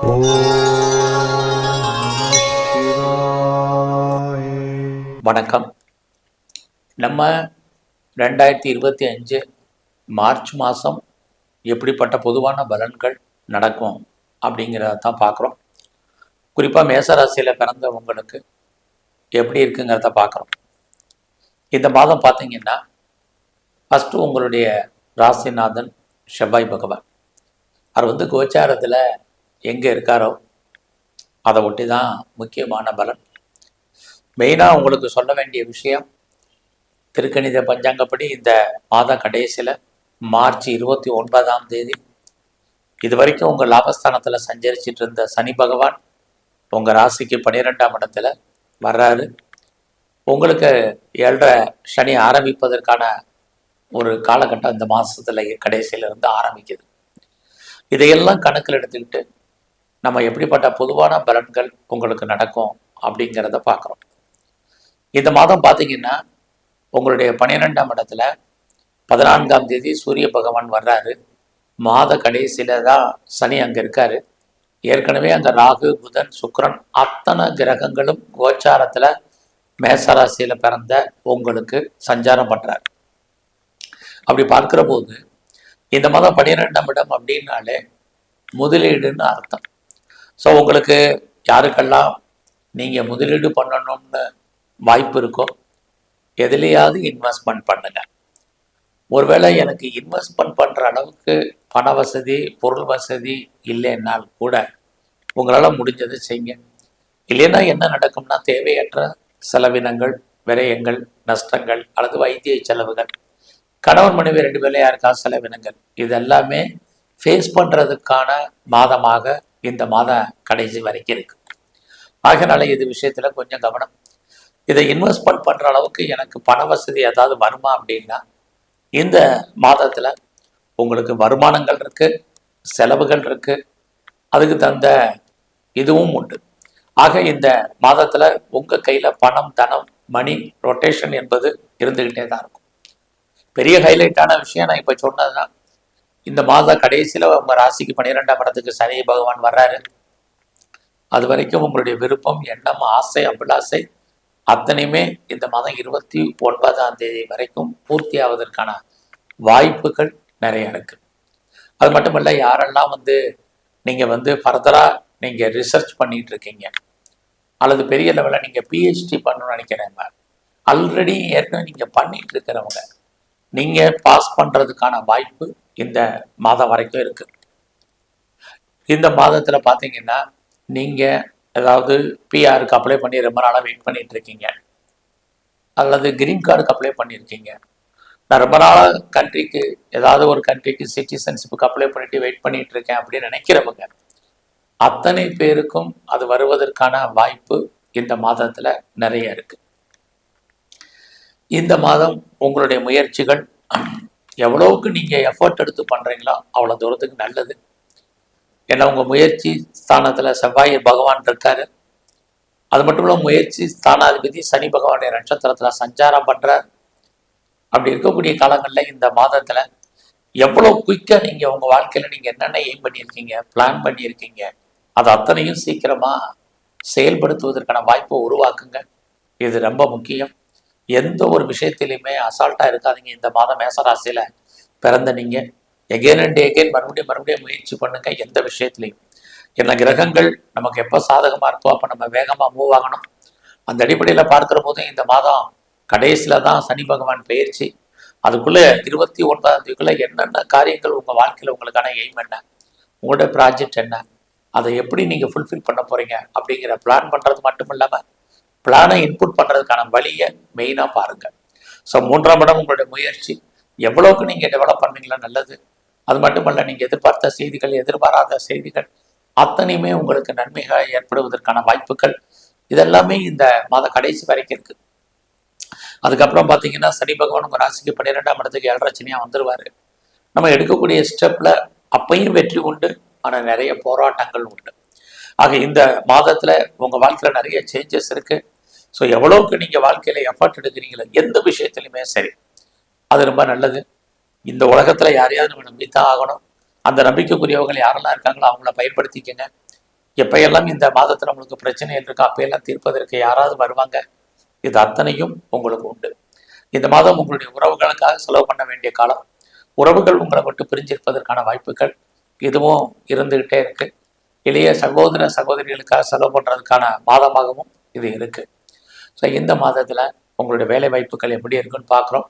ஓம் சிவாய. வணக்கம். நம்ம 2025 மார்ச் மாதம் எப்படிப்பட்ட பொதுவான பலன்கள் நடக்கும் அப்படிங்கிறத தான் பார்க்குறோம். குறிப்பாக மேசராசியில் பிறந்தவங்களுக்கு எப்படி இருக்குங்கிறத பார்க்குறோம். இந்த மாதம் பார்த்தீங்கன்னா ஃபஸ்ட்டு உங்களுடைய ராசிநாதன் செவ்வாய் பகவான் அவர் கோச்சாரத்தில் எங்கே இருக்காரோ அதை ஒட்டி தான் முக்கியமான பலன். மெயினாக உங்களுக்கு சொல்ல வேண்டிய விஷயம், திருக்கணித பஞ்சாங்கப்படி இந்த மாத கடைசியில் மார்ச் 29 இது வரைக்கும் உங்கள் லாபஸ்தானத்தில் சஞ்சரிச்சிட்டு இருந்த சனி பகவான் உங்கள் ராசிக்கு 12ஆம் இடத்துல வர்றாரு. உங்களுக்கு 7.5 சனி ஆரம்பிப்பதற்கான ஒரு காலகட்டம் இந்த மாதத்தில் கடைசியிலிருந்து ஆரம்பிக்குது. இதையெல்லாம் கணக்கில் எடுத்துக்கிட்டு நம்ம எப்படிப்பட்ட பொதுவான பலன்கள் உங்களுக்கு நடக்கும் அப்படிங்கிறத பார்க்குறோம். இந்த மாதம் பார்த்தீங்கன்னா உங்களுடைய 12ஆம் இடத்துல 14ஆம் தேதி சூரிய பகவான் வர்றாரு. மாத கடைசியில் தான் சனி அங்கே இருக்கார். ஏற்கனவே அங்கே ராகு, புதன், சுக்கிரன் அத்தனை கிரகங்களும் கோச்சாரத்தில் மேசராசியில் பிறந்த உங்களுக்கு சஞ்சாரம் பண்ணுறார். அப்படி பார்க்குற போது இந்த மாதம் 12ஆம் இடம் அப்படின்னாலே முதலீடுன்னு அர்த்தம். ஸோ உங்களுக்கு யாருக்கெல்லாம் நீங்கள் முதலீடு பண்ணணும்னு வாய்ப்பு இருக்கோ எதுலேயாவது இன்வெஸ்ட்மெண்ட் பண்ணுங்க. ஒருவேளை எனக்கு இன்வெஸ்ட்மெண்ட் பண்ணுற அளவுக்கு பண வசதி, பொருள் வசதி இல்லைன்னால் கூட உங்களால் முடிஞ்சதை செய்யுங்க. இல்லைன்னா என்ன நடக்கும்னா, தேவையற்ற செலவினங்கள், விரயங்கள், நஷ்டங்கள் அல்லது வைத்திய செலவுகள், கணவன் மனைவி 2 பேர்ல யாருக்காவது செலவினங்கள், இதெல்லாமே ஃபேஸ் பண்ணுறதுக்கான மாதமாக இந்த மாத கடைசி வரைக்கும் இருக்கு. ஆகையினால இது விஷயத்தில் கொஞ்சம் கவனம். இதை இன்வெஸ்ட்மெண்ட் பண்ணுற அளவுக்கு எனக்கு பண வசதி ஏதாவது வருமா அப்படின்னா, இந்த மாதத்தில் உங்களுக்கு வருமானங்கள் இருக்குது, செலவுகள் இருக்குது, அதுக்கு தகுந்த இதுவும் உண்டு. ஆக இந்த மாதத்தில் உங்கள் கையில் பணம், தனம், மணி ரொட்டேஷன் என்பது இருந்துக்கிட்டே தான் இருக்கும். பெரிய ஹைலைட்டான விஷயம் நான் இப்போ சொன்னதுதான், இந்த மாத கடைசியில் உங்கள் ராசிக்கு 12ஆம் இடத்துக்கு சனி பகவான் வர்றாரு. அது வரைக்கும் உங்களுடைய விருப்பம், எண்ணம், ஆசை, அபிலாசை அத்தனையுமே இந்த மாதம் 29ஆம் தேதி வரைக்கும் பூர்த்தி ஆவதற்கான வாய்ப்புகள் நிறைய இருக்கு. அது மட்டும் இல்லை, யாரெல்லாம் நீங்கள் ஃபர்தராக நீங்கள் ரிசர்ச் பண்ணிட்டு இருக்கீங்க அல்லது பெரிய லெவலில் நீங்கள் பிஹெச்டி பண்ணணும்னு நினைக்கிறேங்க, ஆல்ரெடி ஏற்கனவே நீங்கள் பண்ணிட்டு இருக்கிறவங்க நீங்கள் பாஸ் பண்ணுறதுக்கான வாய்ப்பு இந்த மாதம் வரைக்கும் இருக்குது. இந்த மாதத்தில் பார்த்தீங்கன்னா நீங்கள் ஏதாவது பிஆருக்கு அப்ளை பண்ணி ரொம்ப நாளாக வெயிட் பண்ணிட்டு இருக்கீங்க, அல்லது கிரீன் கார்டுக்கு அப்ளை பண்ணியிருக்கீங்க, நான் ரொம்ப நாளாக கண்ட்ரிக்கு ஏதாவது ஒரு கண்ட்ரிக்கு சிட்டிசன்ஷிப்புக்கு அப்ளை பண்ணிட்டு வெயிட் பண்ணிட்டு இருக்கேன் அப்படின்னு நினைக்கிறவங்க அத்தனை பேருக்கும் அது வருவதற்கான வாய்ப்பு இந்த மாதத்தில் நிறைய இருக்குது. இந்த மாதம் உங்களுடைய முயற்சிகள் எவ்வளவுக்கு நீங்கள் எஃபர்ட் எடுத்து பண்ணுறீங்களோ அவ்வளோ தூரத்துக்கு நல்லது. ஏன்னா உங்கள் முயற்சி ஸ்தானத்தில் செவ்வாய் பகவான் இருக்காரு. அது மட்டும் இல்லாமல் முயற்சி ஸ்தானாதிபதி சனி பகவானுடைய நட்சத்திரத்தில் சஞ்சாரம் பண்ணுறார். அப்படி இருக்கக்கூடிய காலங்களில் இந்த மாதத்தில் எவ்வளோ குயிக்காக நீங்கள் உங்கள் வாழ்க்கையில் நீங்கள் என்னென்ன எய்ம் பண்ணியிருக்கீங்க, பிளான் பண்ணியிருக்கீங்க, அது அத்தனையும் சீக்கிரமாக செயல்படுத்துவதற்கான வாய்ப்பை உருவாக்குங்க. இது ரொம்ப முக்கியம். எந்த ஒரு விஷயத்திலையுமே அசால்ட்டாக இருக்காதீங்க. இந்த மாதம் மேசராசியில் பிறந்த நீங்கள் எகெயின் அண்ட் எகெயின் மறுபடியும் முயற்சி பண்ணுங்க எந்த விஷயத்துலையும். ஏன்னா கிரகங்கள் நமக்கு எப்போ சாதகமாக இருக்கோ அப்போ நம்ம வேகமாக மூவ் ஆகணும். அந்த அடிப்படையில் பார்க்குற போதும் இந்த மாதம் கடைசியில் தான் சனி பகவான் பயிற்சி. அதுக்குள்ளே 29ஆம் தேதிக்குள்ளே என்னென்ன காரியங்கள் உங்கள் வாழ்க்கையில் உங்களுக்கான எய்ம் என்ன, உங்களோட ப்ராஜெக்ட் என்ன, அதை எப்படி நீங்கள் ஃபுல்ஃபில் பண்ண போகிறீங்க அப்படிங்கிற பிளான் பண்ணுறது மட்டும் இல்லாமல் பிளானை இன்புட் பண்ணுறதுக்கான வழியை மெயினாக பாருங்கள். ஸோ 3ஆம் இடம் உங்களுடைய முயற்சி எவ்வளோக்கு நீங்கள் டெவலப் பண்ணீங்களா நல்லது. அது மட்டுமல்ல, நீங்கள் எதிர்பார்த்த செய்திகள், எதிர்பாராத செய்திகள் அத்தனையுமே உங்களுக்கு நன்மையாக ஏற்படுவதற்கான வாய்ப்புகள் இதெல்லாமே இந்த மாத கடைசி வரைக்கும் இருக்குது. அதுக்கப்புறம் பார்த்தீங்கன்னா சனி பகவான் உங்கள் ராசிக்கு 12ஆம் இடத்துக்கு 7.5 சனியாக வந்துடுவார். நம்ம எடுக்கக்கூடிய ஸ்டெப்பில் அப்பையும் வெற்றி உண்டு, ஆனால் நிறைய போராட்டங்கள் உண்டு. ஆக இந்த மாதத்தில் உங்கள் வாழ்க்கையில் நிறைய சேஞ்சஸ் இருக்குது. ஸோ எவ்வளோக்கு நீங்கள் வாழ்க்கையில் எஃபர்ட் எடுக்கிறீங்களோ எந்த விஷயத்துலையுமே சரி, அது ரொம்ப நல்லது. இந்த உலகத்தில் யாரையாவது நம்ம நம்பித்தான் ஆகணும். அந்த நம்பிக்கைக்குரியவங்க யாரெல்லாம் இருக்காங்களோ அவங்கள பயன்படுத்திக்கங்க. எப்பையெல்லாம் இந்த மாதத்தில் உங்களுக்கு பிரச்சனை இருக்கோ அப்பையெல்லாம் தீர்ப்பதற்கு யாராவது வருவாங்க. இது அத்தனையும் உங்களுக்கு உண்டு. இந்த மாதம் உங்களுடைய உறவுகளுக்காக செலவு பண்ண வேண்டிய காலம். உறவுகள் உங்களை விட்டு பிரிஞ்சிருப்பதற்கான வாய்ப்புகள் இதுவும் இருந்துகிட்டே இருக்கு. இளைய சகோதர சகோதரிகளுக்காக செலவு பண்ணுறதுக்கான மாதமாகவும் இது இருக்கு. ஸோ இந்த மாதத்தில் உங்களுடைய வேலை வாய்ப்புகள் எப்படி இருக்குன்னு பார்க்குறோம்.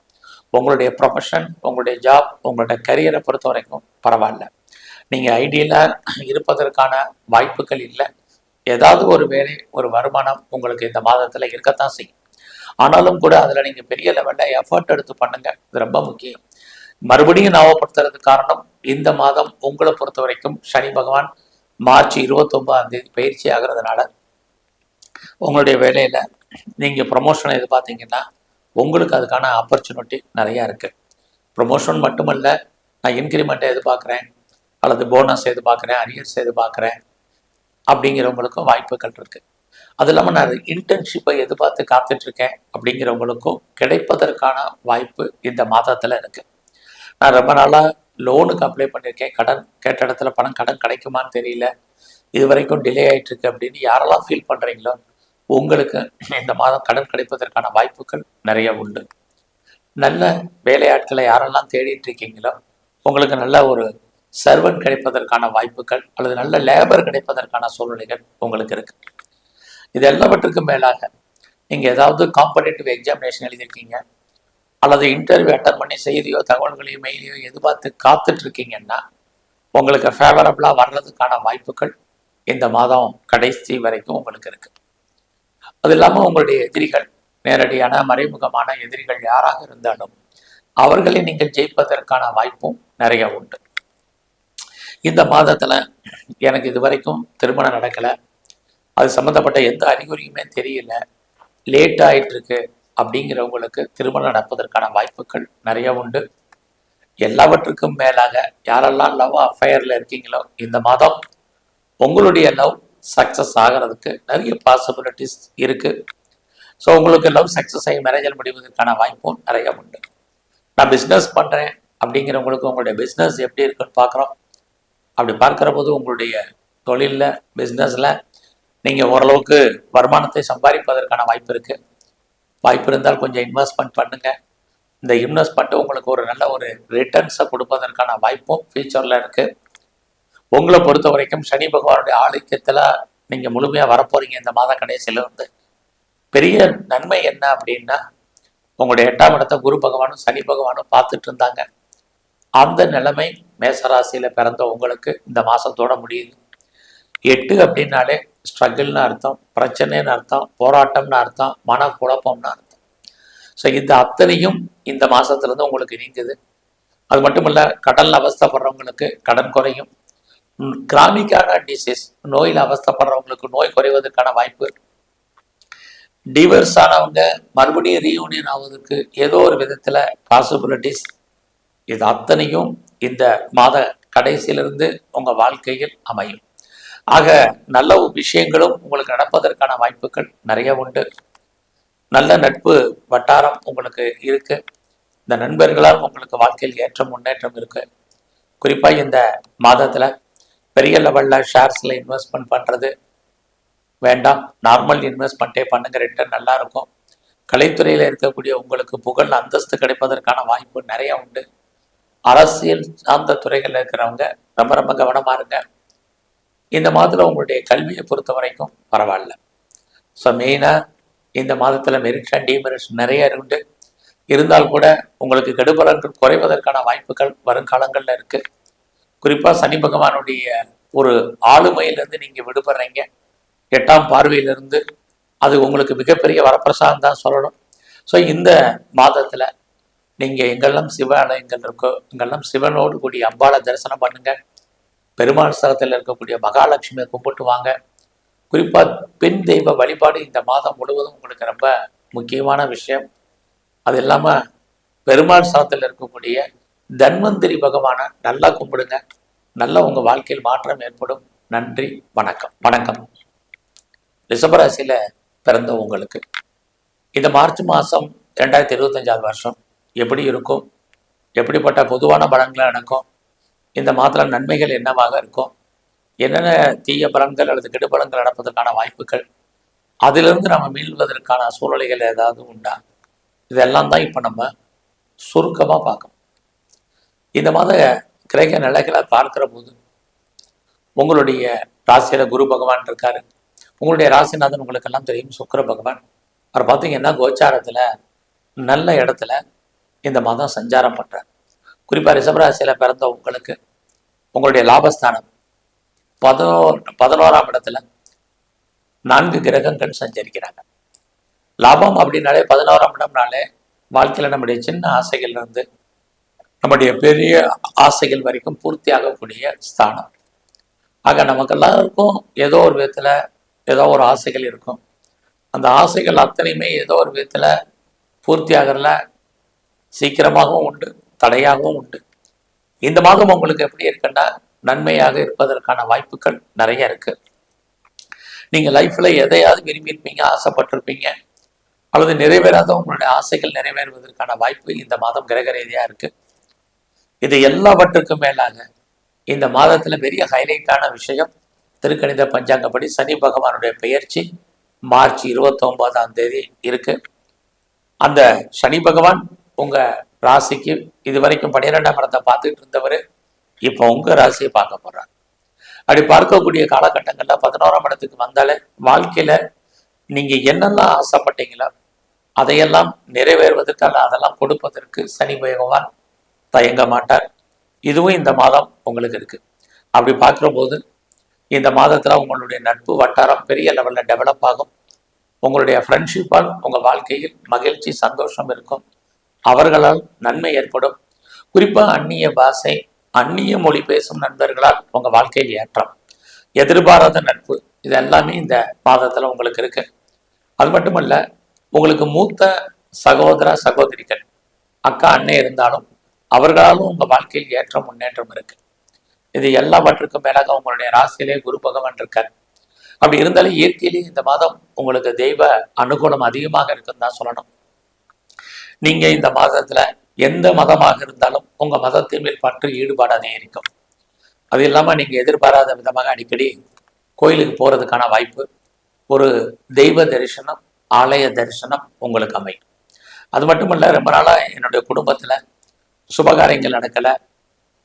உங்களுடைய ப்ரொஃபஷன், உங்களுடைய ஜாப், உங்களுடைய கரியரை பொறுத்த வரைக்கும் பரவாயில்ல. நீங்கள் ஐடியலாக இருப்பதற்கான வாய்ப்புகள் இல்லை. ஏதாவது ஒரு வேலை, ஒரு வருமானம் உங்களுக்கு இந்த மாதத்தில் இருக்கத்தான் செய்யும். ஆனாலும் கூட அதில் நீங்கள் பெரிய லெவலில் எஃபர்ட் எடுத்து பண்ணுங்க. இது ரொம்ப முக்கியம். மறுபடியும் ஞாபகப்படுத்துறதுக்கு காரணம், இந்த மாதம் உங்களை பொறுத்த வரைக்கும் சனி பகவான் மார்ச் 29ஆம் தேதி பயிற்சி ஆகிறதுனால உங்களுடைய வேலையில் நீங்கள் ப்ரொமோஷன் எதிர்பார்த்தீங்கன்னா உங்களுக்கு அதுக்கான ஆப்பர்ச்சுனிட்டி நிறையா இருக்குது. ப்ரொமோஷன் மட்டுமல்ல, நான் இன்க்ரிமெண்ட்டை எதிர்பார்க்குறேன், அல்லது போனஸ் எதிர்பார்க்குறேன், அரியர்ஸ் எதிர்பார்க்குறேன் அப்படிங்கிறவங்களுக்கும் வாய்ப்புகள் இருக்குது. அது இல்லாமல் நான் இன்டர்ன்ஷிப்பை எதிர்பார்த்து காத்துட்ருக்கேன் அப்படிங்கிறவங்களுக்கும் கிடைப்பதற்கான வாய்ப்பு இந்த மாதத்தில் இருக்குது. நான் ரொம்ப நாளாக லோனுக்கு அப்ளை பண்ணியிருக்கேன், கடன் கேட்ட இடத்துல கடன் கிடைக்குமான்னு தெரியல, இது வரைக்கும் டிலே ஆகிட்டுருக்கு அப்படின்னு யாரெல்லாம் ஃபீல் பண்ணுறீங்களோ உங்களுக்கு இந்த மாதம் கடன் கிடைப்பதற்கான வாய்ப்புகள் நிறைய உண்டு. நல்ல வேலையாட்களை யாரெல்லாம் தேடிட்டு இருக்கீங்களோ உங்களுக்கு நல்ல ஒரு சர்வன்ட் கிடைப்பதற்கான வாய்ப்புகள் அல்லது நல்ல லேபர் கிடைப்பதற்கான சூழ்நிலைகள் உங்களுக்கு இருக்கு. இது எல்லாவற்றுக்கும் மேலாக நீங்கள் ஏதாவது காம்படேட்டிவ் எக்ஸாமினேஷன் எழுதியிருக்கீங்க அல்லது இன்டர்வியூ அட்டன் பண்ணி செய்தியோ தகவல்களையோ மெயிலையோ எதிர்பார்த்து காத்துட்டு இருக்கீங்கன்னா உங்களுக்கு ஃபேவரபிளாக வர்றதுக்கான வாய்ப்புகள் இந்த மாதம் கடைசி வரைக்கும் உங்களுக்கு இருக்கு. அது இல்லாமல் உங்களுடைய எதிரிகள், நேரடியான மறைமுகமான எதிரிகள் யாராக இருந்தாலும் அவர்களை நீங்கள் ஜெயிப்பதற்கான வாய்ப்பும் நிறைய உண்டு. இந்த மாதத்தில் எனக்கு இது வரைக்கும் திருமணம் நடக்கலை, அது சம்மந்தப்பட்ட எந்த அறிகுறியுமே தெரியல, லேட் ஆகிட்டுருக்கு அப்படிங்கிறவங்களுக்கு திருமணம் நடப்பதற்கான வாய்ப்புகள் நிறைய உண்டு. எல்லாவற்றுக்கும் மேலாக யாரெல்லாம் லவ் அஃபயரில் இருக்கீங்களோ இந்த மாதம் உங்களுடைய லவ் சக்ஸஸ் ஆகிறதுக்கு நிறைய பாசிபிலிட்டிஸ் இருக்குது. ஸோ உங்களுக்கு லவ் சக்ஸஸ் ஆகி மேரேஜில் முடிவதற்கான வாய்ப்பும் நிறைய உண்டு. நான் பிஸ்னஸ் பண்ணுறேன் அப்படிங்கிறவங்களுக்கு உங்களுடைய பிஸ்னஸ் எப்படி இருக்குன்னு பார்க்குறோம். அப்படி பார்க்குற போது உங்களுடைய தொழிலில், பிஸ்னஸில் நீங்கள் ஓரளவுக்கு வருமானத்தை சம்பாதிப்பதற்கான வாய்ப்பு இருக்குது. வாய்ப்பு இருந்தால் கொஞ்சம் இன்வெஸ்ட்மெண்ட் பண்ணுங்கள். இந்த இன்வெஸ்ட்மெண்ட்டு உங்களுக்கு ஒரு நல்ல ஒரு ரிட்டர்ன்ஸை கொடுப்பதற்கான வாய்ப்பும் ஃபியூச்சரில் இருக்குது. உங்களை பொறுத்த வரைக்கும் சனி பகவானுடைய ஆதிக்கத்தில் நீங்கள் முழுமையாக வரப்போகிறீங்க. இந்த மாத கடைசியில் வந்து பெரிய நன்மை என்ன அப்படின்னா, உங்களுடைய 8ஆம் இடத்தை குரு பகவானும் சனி பகவானும் பார்த்துட்டு இருந்தாங்க. அந்த நிலைமை மேசராசியில் பிறந்த உங்களுக்கு இந்த மாதத்தோட முடியுது. 8 அப்படின்னாலே ஸ்ட்ரகிள்னு அர்த்தம், பிரச்சனைன்னு அர்த்தம், போராட்டம்னு அர்த்தம், மனக்குழப்பம்னு அர்த்தம். ஸோ இந்த அத்தனையும் இந்த மாதத்துலேருந்து உங்களுக்கு நீங்குது. அது மட்டும் இல்லை, கடனில் அவஸ்தைப்படுறவங்களுக்கு கடன் குறையும். கிரானிக்கான டிசீஸ், நோயில் அவஸ்தைப்படுறவங்களுக்கு நோய் குறைவதற்கான வாய்ப்பு. டிவர்ஸ் ஆனவங்க மறுபடியும் ரீயூனியன் ஆவதற்கு ஏதோ ஒரு விதத்தில் பாசிபிலிட்டிஸ். இது அத்தனையும் இந்த மாத கடைசியிலிருந்து உங்கள் வாழ்க்கையில் அமையும். ஆக நல்ல விஷயங்களும் உங்களுக்கு நடப்பதற்கான வாய்ப்புகள் நிறைய உண்டு. நல்ல நட்பு வட்டாரம் உங்களுக்கு இருக்கு. இந்த நண்பர்களால் உங்களுக்கு வாழ்க்கையில் ஏற்றம் முன்னேற்றம் இருக்கு. குறிப்பாக இந்த மாதத்தில் பெரிய லெவலில் ஷேர்ஸில் இன்வெஸ்ட்மெண்ட் பண்ணுறது வேண்டாம், நார்மல் இன்வெஸ்ட்மெண்ட்டே பண்ணுங்க, ரிட்டர்ன் நல்லா இருக்கும். கலைத்துறையில் இருக்கக்கூடிய உங்களுக்கு புகழ் அந்தஸ்து கிடைப்பதற்கான வாய்ப்பு நிறைய உண்டு. அரசியல் சார்ந்த துறைகளில் இருக்கிறவங்க ரொம்ப ரொம்ப கவனமாக இருங்க. இந்த மாதத்தில் உங்களுடைய கல்வியை பொறுத்த வரைக்கும் பரவாயில்ல. ஸோ மெயினாக இந்த மாதத்தில் மெரிட் அண்ட் டிமெரிட்ஸ் நிறைய உண்டு. இருந்தால் கூட உங்களுக்கு கெடுபலன்கள் குறைவதற்கான வாய்ப்புகள் வருங்காலங்களில் இருக்குது. குறிப்பாக சனி பகவானுடைய ஒரு ஆளுமையிலேருந்து நீங்கள் விடுபடுறீங்க. 8ஆம் பார்வையிலிருந்து அது உங்களுக்கு மிகப்பெரிய வரப்பிரசாதம் தான் சொல்லணும். ஸோ இந்த மாதத்தில் நீங்கள் எங்கெல்லாம் சிவ ஆலயங்கள் இருக்கோ எங்கெல்லாம் சிவனோடு கூடிய அம்பாளை தரிசனம் பண்ணுங்கள். பெருமாள் ஸ்தலத்தில் இருக்கக்கூடிய மகாலட்சுமியை கும்பிட்டு வாங்க. குறிப்பாக பெண் தெய்வ வழிபாடு இந்த மாதம் முழுவதும் உங்களுக்கு ரொம்ப முக்கியமான விஷயம். அது இல்லாமல் பெருமாள் ஸ்தலத்தில் இருக்கக்கூடிய தன்வந்திரி பகவானை நல்லா கும்பிடுங்க. நல்லா உங்கள் வாழ்க்கையில் மாற்றம் ஏற்படும். நன்றி, வணக்கம். வணக்கம். ரிஷபராசியில் பிறந்த உங்களுக்கு இந்த மார்ச் மாதம் 2025 வருஷம் எப்படி இருக்கும், எப்படிப்பட்ட பொதுவான பலன்களை நடக்கும், இந்த மாதத்தில் நன்மைகள் என்னவாக இருக்கும், என்னென்ன தீய பலன்கள் அல்லது கெடுபலன்கள் நடப்பதற்கான வாய்ப்புகள், அதிலிருந்து நம்ம மீள்வதற்கான சூழ்நிலைகள் ஏதாவது உண்டா, இதெல்லாம் தான் இப்போ நம்ம சுருக்கமாக பார்க்கணும். இந்த மாத கிரக நிலைகளை பார்க்கிற போது உங்களுடைய ராசியில குரு பகவான் இருக்காரு. உங்களுடைய ராசிநாதன் உங்களுக்கு எல்லாம் தெரியும், சுக்கிர பகவான். அவர் பார்த்தீங்கன்னா கோச்சாரத்தில் நல்ல இடத்துல இந்த மாதம் சஞ்சாரம் பண்றார். குறிப்பாக ரிஷபராசியில பிறந்த உங்களுக்கு உங்களுடைய லாபஸ்தானம் 11ஆம் இடத்துல 4 கிரகங்கள் சஞ்சரிக்கிறாங்க. லாபம் அப்படின்னாலே 11ஆம் இடம்னாலே வாழ்க்கையில் நம்முடைய சின்ன ஆசைகள் இருந்து நம்முடைய பெரிய ஆசைகள் வரைக்கும் பூர்த்தி ஆகக்கூடிய ஸ்தானம். ஆக நமக்கு எல்லாருக்கும் ஏதோ ஒரு விதத்தில் ஏதோ ஒரு ஆசைகள் இருக்கும். அந்த ஆசைகள் அத்தனையுமே ஏதோ ஒரு விதத்தில் பூர்த்தி ஆகிறதுல சீக்கிரமாகவும் உண்டு, தடையாகவும் உண்டு. இந்த மாதம் உங்களுக்கு எப்படி இருக்குன்னா நன்மையாக இருப்பதற்கான வாய்ப்புகள் நிறைய இருக்கு. நீங்கள் லைஃப்பில் எதையாவது விரும்பியிருப்பீங்க, ஆசைப்பட்டிருப்பீங்க, அல்லது நிறைவேறாத உங்களுடைய ஆசைகள் நிறைவேறுவதற்கான வாய்ப்பு இந்த மாதம் கிரக ரீதியாக இருக்கு. இது எல்லாவற்றுக்கும் மேலாக இந்த மாதத்தில் பெரிய ஹைலைட்டான விஷயம், திருக்கணித பஞ்சாங்கப்படி சனி பகவானுடைய பெயர்ச்சி மார்ச் 29ஆம் தேதி இருக்கு. அந்த சனி பகவான் உங்க ராசிக்கு இதுவரைக்கும் 12ஆம் இடத்தை பார்த்துட்டு இருந்தவர் இப்போ உங்க ராசியை பார்க்க போறார். அப்படி பார்க்கக்கூடிய காலகட்டங்கள்ல 11ஆம் இடத்துக்கு வந்தாலே வாழ்க்கையில நீங்க என்னெல்லாம் ஆசைப்பட்டீங்களோ அதையெல்லாம் நிறைவேறுவதற்கு அல்ல அதெல்லாம் கொடுப்பதற்கு சனி பகவான் தயங்க மாட்டார். இதுவும் இந்த மாதம் உங்களுக்கு இருக்கு. அப்படி பார்க்குற போது இந்த மாதத்துல உங்களுடைய நட்பு வட்டாரம் பெரிய லெவல்ல டெவலப் ஆகும். உங்களுடைய ஃப்ரெண்ட்ஷிப்பால் உங்க வாழ்க்கையில் மகிழ்ச்சி, சந்தோஷம் இருக்கும். அவர்களால் நன்மை ஏற்படும். குறிப்பா அந்நிய பாஷை, அந்நிய மொழி பேசும் நண்பர்களால் உங்க வாழ்க்கையில் ஏற்றம், எதிர்பாராத நட்பு, இது எல்லாமே இந்த மாதத்துல உங்களுக்கு இருக்கு. அது மட்டுமல்ல, உங்களுக்கு மூத்த சகோதர சகோதரிகள், அக்கா அண்ணன் இருந்தாலும் அவர்களாலும் உங்க வாழ்க்கையில் ஏற்றம், முன்னேற்றம் இருக்கு. இது எல்லாவற்றுக்கும் மேலாக உங்களுடைய ராசியிலே குரு பகவான் இருக்கார். அப்படி இருந்தாலும் இயற்கையிலேயே இந்த மாதம் உங்களுக்கு தெய்வ அனுகூலம் அதிகமாக இருக்குன்னு தான் சொல்லணும். நீங்க இந்த மாதத்துல எந்த மதமாக இருந்தாலும் உங்க மதத்தின் மேல் பற்று, ஈடுபாடு அதிகரிக்கும். அது இல்லாம நீங்க எதிர்பாராத விதமாக அடிக்கடி கோயிலுக்கு போறதுக்கான வாய்ப்பு, ஒரு தெய்வ தரிசனம், ஆலய தரிசனம் உங்களுக்கு அமையும். அது மட்டுமல்ல, ரொம்ப நாளா என்னுடைய குடும்பத்துல சுபகாரியங்கள் நடக்கல,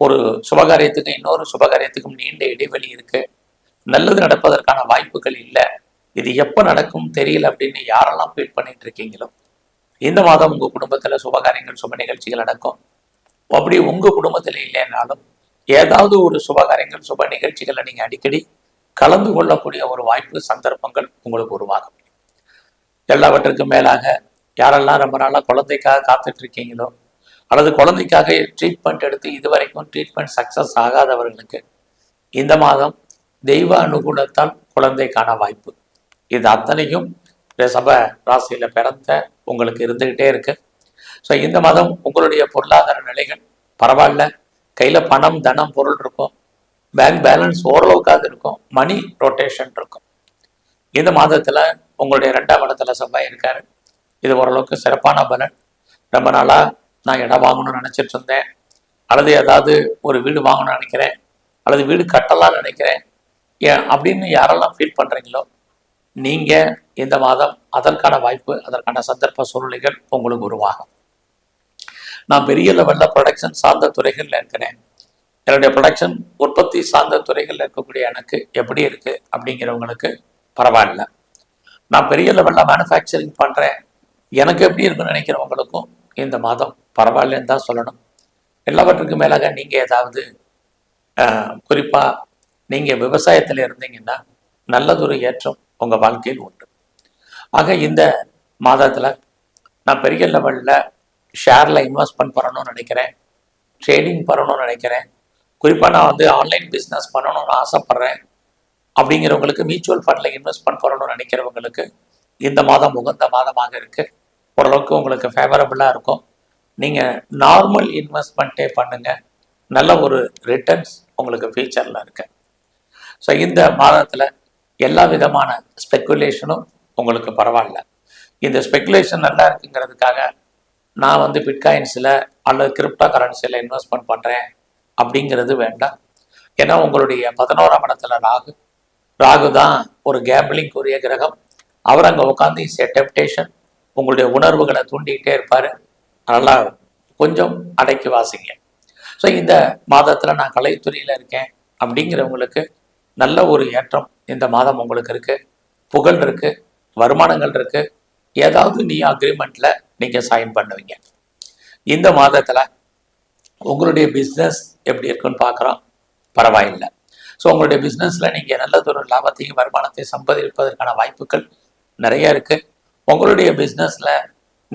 ஒரு சுபகாரியத்துக்கும் இன்னொரு சுபகாரியத்துக்கும் நீண்ட இடைவெளி இருக்கு, நல்லது நடப்பதற்கான வாய்ப்புகள் இல்லை, இது எப்போ நடக்கும் தெரியல அப்படின்னு யாரெல்லாம் ஃபீல் பண்ணிட்டு இருக்கீங்களோ இந்த மாதம் உங்க குடும்பத்துல சுபகாரியங்கள், சுப நிகழ்ச்சிகள் நடக்கும். அப்படி உங்க குடும்பத்துல இல்லைன்னாலும் ஏதாவது ஒரு சுபகாரியங்கள், சுப நிகழ்ச்சிகளை நீங்க அடிக்கடி கலந்து கொள்ளக்கூடிய ஒரு வாய்ப்பு, சந்தர்ப்பங்கள் உங்களுக்கு உருவாகும். எல்லாவற்றுக்கும் மேலாக யாரெல்லாம் ரொம்ப நாளா குழந்தைக்காக காத்துட்டு இருக்கீங்களோ அல்லது குழந்தைக்காக ட்ரீட்மெண்ட் எடுத்து இதுவரைக்கும் ட்ரீட்மெண்ட் சக்சஸ் ஆகாதவர்களுக்கு இந்த மாதம் தெய்வ அனுகூலத்தால் குழந்தைக்கான வாய்ப்பு. இது அத்தனையும் ரிஷப ராசியில பிறந்த உங்களுக்கு இருந்துகிட்டே இருக்கு. ஸோ இந்த மாதம் உங்களுடைய பொருளாதார நிலைகள் பரவாயில்ல, கையில பணம், தனம், பொருள் இருக்கும், பேங்க் பேலன்ஸ் ஓரளவுக்காக இருக்கும், மணி ரொட்டேஷன் இருக்கும். இந்த மாதத்துல உங்களுடைய 2ஆம் இடத்துல செவ்வாய் இருக்காரு. இது ஓரளவுக்கு சிறப்பான பலன். ரொம்ப நாளா நான் இடம் வாங்கணும்னு நினைச்சிட்டு இருந்தேன், அல்லது ஏதாவது ஒரு வீடு வாங்கணும்னு நினைக்கிறேன், அல்லது வீடு கட்டலாம்னு நினைக்கிறேன் அப்படின்னு யாரெல்லாம் ஃபீல் பண்றீங்களோ நீங்க இந்த மாதம் அதற்கான வாய்ப்பு, அதற்கான சந்தர்ப்ப சூழ்நிலைகள் உங்களுக்கு உருவாகும். நான் பெரிய லெவல்ல ப்ரொடக்ஷன் சார்ந்த துறைகள்ல இருக்கிறேன். என்னுடைய ப்ரொடக்ஷன் உற்பத்தி சார்ந்த துறைகள்ல இருக்கக்கூடிய எனக்கு எப்படி இருக்கு அப்படிங்கிறவங்களுக்கு பரவாயில்ல. நான் பெரிய லெவல்ல மேனுஃபேக்சரிங் பண்றேன், எனக்கு எப்படி இருக்குன்னு நினைக்கிறவங்களுக்கும் இந்த மாதம் பரவாயில்லன்னு தான் சொல்லணும். எல்லாவற்றுக்கும் மேலாக நீங்க ஏதாவது குறிப்பா நீங்க விவசாயத்துல இருந்தீங்கன்னா நல்லதொரு ஏற்றம் உங்க வாழ்க்கையில் உண்டு. ஆக இந்த மாதத்துல நான் பெரிய லெவல்ல ஷேர்ல இன்வெஸ்ட்மெண்ட் பண்ணணும்னு நினைக்கிறேன், ட்ரேடிங் பண்ணணும்னு நினைக்கிறேன், குறிப்பா நான் ஆன்லைன் பிஸ்னஸ் பண்ணணும்னு ஆசைப்படுறேன் அப்படிங்கிறவங்களுக்கு, மியூச்சுவல் ஃபண்ட்ல இன்வெஸ்ட்மெண்ட் பண்ணணும்னு நினைக்கிறவங்களுக்கு இந்த மாதம் உகந்த மாதமாக இருக்கு. ஓரளவுக்கு உங்களுக்கு ஃபேவரபுளா இருக்கும். நீங்க நார்மல் இன்வெஸ்ட்மெண்ட்டே பண்ணுங்க, நல்ல ஒரு ரிட்டர்ன்ஸ் உங்களுக்கு ஃபியூச்சர்ல இருக்கு. ஸோ இந்த மாதத்துல எல்லா விதமான ஸ்பெக்குலேஷனும் உங்களுக்கு பரவாயில்ல. இந்த ஸ்பெக்குலேஷன் நல்லா இருக்குங்கிறதுக்காக நான் பிட்காயின்ஸில் அல்லது கிரிப்டோ கரன்சியில் இன்வெஸ்ட்மெண்ட் பண்ணுறேன் அப்படிங்கிறது வேண்டாம். ஏன்னா உங்களுடைய 11ஆம் இடத்துல ராகு. ராகு தான் ஒரு கேம்பிளிங் உரிய கிரகம். அவர் அங்கே உட்காந்து இஸ் எ டெம்டேஷன். உங்களுடைய உணர்வுகளை தூண்டிக்கிட்டே இருப்பார். நல்லா கொஞ்சம் அடக்கி வாசிங்க. ஸோ இந்த மாதத்தில் நான் கலைத்துறையில் இருக்கேன் அப்படிங்கிறவங்களுக்கு நல்ல ஒரு ஏற்றம் இந்த மாதம் உங்களுக்கு இருக்குது. புகழ் இருக்குது, வருமானங்கள் இருக்குது. ஏதாவது நீ அக்ரிமெண்ட்டில் நீங்கள் சைன் பண்ணுவீங்க. இந்த மாதத்தில் உங்களுடைய பிஸ்னஸ் எப்படி இருக்குன்னு பார்க்குறோம். பரவாயில்லை. ஸோ உங்களுடைய பிஸ்னஸில் நீங்கள் நல்லதொரு லாபத்தையும் வருமானத்தையும் சம்பாதிப்பதற்கான வாய்ப்புகள் நிறைய இருக்குது. உங்களுடைய பிஸ்னஸில்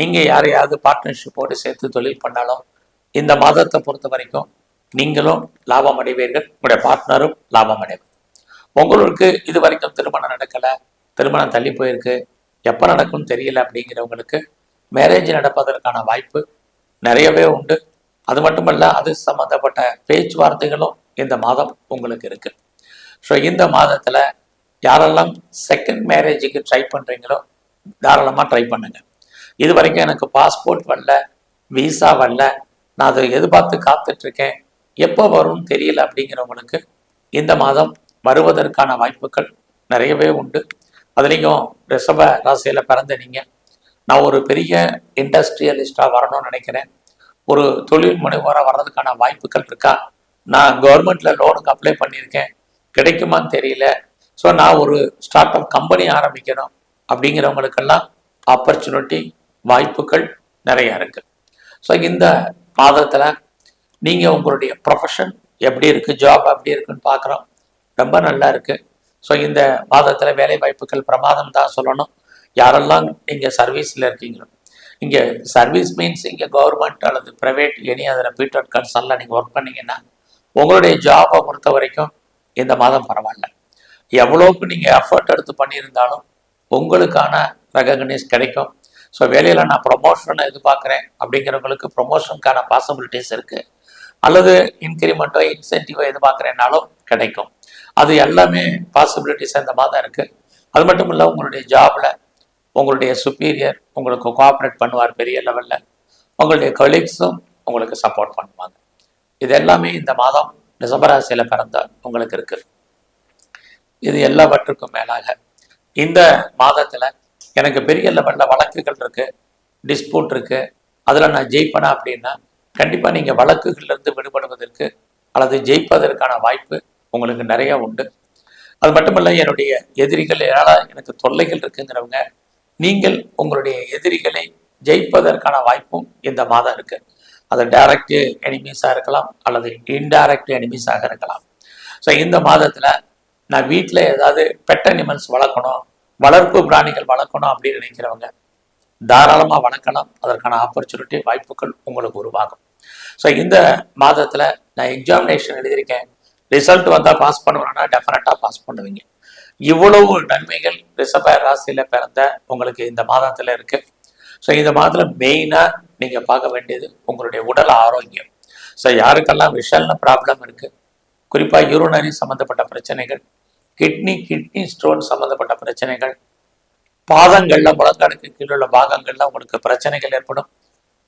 நீங்கள் யாரையாவது பார்ட்னர்ஷிப்போடு சேர்த்து தொழில் பண்ணாலும் இந்த மாதத்தை பொறுத்த வரைக்கும் நீங்களும் லாபம் அடைவீர்கள், உங்களுடைய பார்ட்னரும் லாபம் அடைவீர்கள். உங்களுக்கு இது வரைக்கும் திருமணம் நடக்கலை, திருமணம் தள்ளி போயிருக்கு, எப்போ நடக்கும்னு தெரியல அப்படிங்கிறவங்களுக்கு மேரேஜ் நடப்பதற்கான வாய்ப்பு நிறையவே உண்டு. அது மட்டுமல்ல, அது சம்மந்தப்பட்ட பேச்சுவார்த்தைகளும் இந்த மாதம் உங்களுக்கு இருக்குது. ஸோ இந்த மாதத்தில் யாரெல்லாம் செகண்ட் மேரேஜுக்கு ட்ரை பண்ணுறீங்களோ தாராளமாக ட்ரை பண்ணுங்கள். இது வரைக்கும் எனக்கு பாஸ்போர்ட் வரல, விசா வரல, நான் அதை எதிர்பார்த்து காத்துட்ருக்கேன், எப்போ வரும்னு தெரியல அப்படிங்கிறவங்களுக்கு இந்த மாதம் வருவதற்கான வாய்ப்புகள் நிறையவே உண்டு. அதுலேயும் ரிஷப ராசியில் பிறந்த நீங்கள், நான் ஒரு பெரிய இண்டஸ்ட்ரியலிஸ்டாக வரணும்னு நினைக்கிறேன், ஒரு தொழில் முனைவோராக வர்றதுக்கான வாய்ப்புகள் இருக்கா, நான் கவர்மெண்ட்டில் லோனுக்கு அப்ளை பண்ணியிருக்கேன், கிடைக்குமான்னு தெரியல, ஸோ நான் ஒரு ஸ்டார்ட் அப் கம்பெனி ஆரம்பிக்கணும் அப்படிங்கிறவங்களுக்கெல்லாம் ஆப்பர்ச்சுனிட்டி வாய்ப்புகள் நிறையா இருக்குது. ஸோ இந்த மாதத்தில் நீங்கள் உங்களுடைய ப்ரொஃபஷன் எப்படி இருக்குது, ஜாப் எப்படி இருக்குன்னு பார்க்குறோம். ரொம்ப நல்லா இருக்குது. ஸோ இந்த மாதத்தில் வேலை வாய்ப்புகள் பிரமாதம் தான் சொல்லணும். யாரெல்லாம் நீங்கள் சர்வீஸில் இருக்கீங்களோ, இங்கே சர்வீஸ் மீன்ஸ் இங்கே கவர்மெண்ட் அல்லது ப்ரைவேட் எனி அதில் பீட்டர் கன்சர்னில் நீங்கள் ஒர்க் பண்ணிங்கன்னா உங்களுடைய ஜாபை பொறுத்த வரைக்கும் இந்த மாதம் பரவாயில்ல. எவ்வளோக்கு நீங்கள் எஃபர்ட் எடுத்து பண்ணியிருந்தாலும் உங்களுக்கான ரெகக்னைஸ் கிடைக்கும். ஸோ வேலையில் நான் ப்ரொமோஷனை எதிர்பார்க்குறேன் அப்படிங்கிறவங்களுக்கு ப்ரொமோஷனுக்கான பாசிபிலிட்டிஸ் இருக்குது. அல்லது இன்க்ரிமெண்ட்டோ இன்சென்டிவோ எதிர்பார்க்குறேன்னாலும் கிடைக்கும். அது எல்லாமே பாசிபிலிட்டிஸ் இந்த மாதம் இருக்குது. அது மட்டும் இல்லை, உங்களுடைய ஜாபில் உங்களுடைய சுப்பீரியர் உங்களுக்கு கோஆப்ரேட் பண்ணுவார் பெரிய லெவலில். உங்களுடைய கொலீக்ஸும் உங்களுக்கு சப்போர்ட் பண்ணுவாங்க. இது எல்லாமே இந்த மாதம் ரிஷபராசியில் பிறந்த உங்களுக்கு இருக்குது. இது எல்லாவற்றுக்கும் மேலாக இந்த மாதத்தில் எனக்கு பெரிய லெவலில் வழக்குகள் இருக்குது, டிஸ்பியூட் இருக்குது, அதில் நான் ஜெயிப்பேனா அப்படின்னா கண்டிப்பாக நீங்கள் வழக்குகள்லேருந்து விடுபடுவதற்கு அல்லது ஜெயிப்பதற்கான வாய்ப்பு உங்களுக்கு நிறையா உண்டு. அது மட்டுமல்ல, என்னுடைய எதிரிகள் எனக்கு தொல்லைகள் இருக்குங்கிறவங்க நீங்கள் உங்களுடைய எதிரிகளை ஜெயிப்பதற்கான வாய்ப்பும் இந்த மாதம் இருக்குது. அது டைரக்ட் எனிமீஸாக இருக்கலாம் அல்லது இன்டைரக்ட் எனிமீஸாக இருக்கலாம். ஸோ இந்த மாதத்தில் நான் வீட்டில் ஏதாவது பெட் அனிமல்ஸ் வளர்க்கணும், வளர்ப்பு பிராணிகள் வளர்க்கணும் அப்படின்னு நினைக்கிறவங்க தாராளமாக வளர்க்கலாம். அதற்கான ஆப்பர்ச்சுனிட்டி வாய்ப்புகள் உங்களுக்கு உருவாகும். ஸோ இந்த மாதத்தில் நான் எக்ஸாமினேஷன் எழுதியிருக்கேன், ரிசல்ட் வந்தால் பாஸ் பண்ணுவேன்னா டெஃபினட்டாக பாஸ் பண்ணுவீங்க. இவ்வளவு நன்மைகள் ரிஷப ராசியில் பிறந்த உங்களுக்கு இந்த மாதத்தில் இருக்குது. ஸோ இந்த மாதத்தில் மெயினாக நீங்கள் பார்க்க வேண்டியது உங்களுடைய உடல் ஆரோக்கியம். ஸோ யாருக்கெல்லாம் விஷல்னு ப்ராப்ளம் இருக்குது, குறிப்பாக யூரினரி சம்மந்தப்பட்ட பிரச்சனைகள், கிட்னி ஸ்டோன் சம்மந்தப்பட்ட பிரச்சனைகள், பாதங்களில் முழங்காலுக்கு கீழே உள்ள பாகங்களில் உங்களுக்கு பிரச்சனைகள் ஏற்படும்.